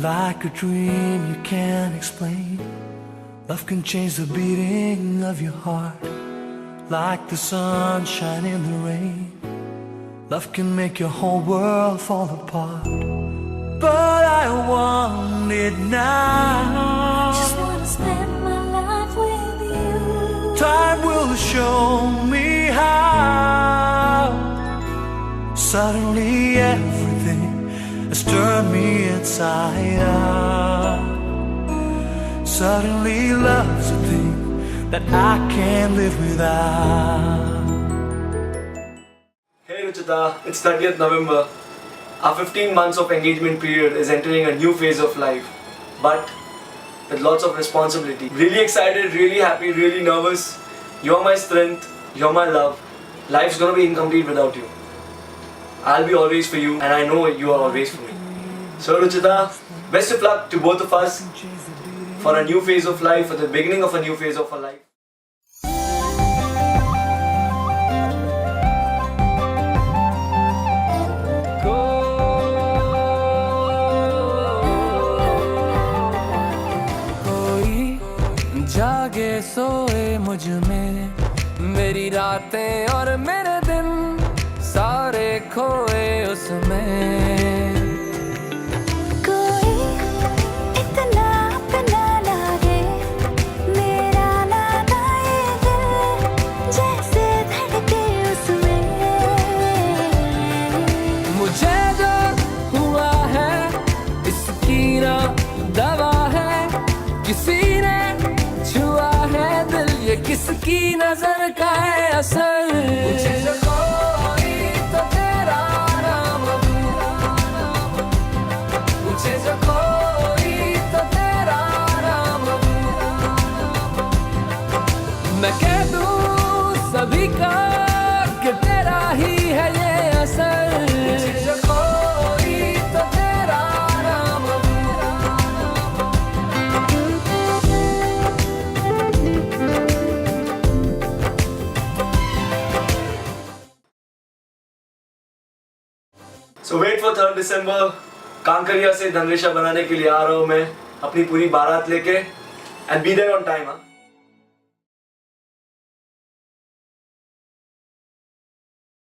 Like a dream you can't explain. Love can change the beating of your heart. Like the sunshine in the rain. Love can make your whole world fall apart. But I want it now. Just wanna spend my life with you. Time will show me how. Suddenly everything has turned me inside out. Suddenly love's a thing that I can't live without. Hey Ruchita, it's 30th November. Our 15 months of engagement period is entering a new phase of life, but with lots of responsibility. Really excited, really happy, really nervous. You're my strength, you're my love. Life's gonna be incomplete without you. I'll be always for you, and I know you are always for me. So Ruchita, best of luck to both of us for a new phase of life, for the beginning of a new phase of our life. जागे सोए मुझ में मेरी रातें और मेरे दिन सारे खोए उसमें कोई इतना अपना लागे मेरा नाता ये दिल जैसे धड़के उसमें मुझे जो हुआ है इसकी ना दवा है किसी ने छुआ है दिल ये किसकी नजर का है असर मुझे जो कोई तो तेरा नाम मुझे जो कोई तो तेरा नाम मैं कह दूं सभी का कि तेरा ही है ये असर मुझे जो कोई तो तेरा नाम So wait for 3rd December. Kankariya से धनरेशा बनाने के लिए आ रहा हूँ मैं अपनी पूरी बारात लेके and be there on time.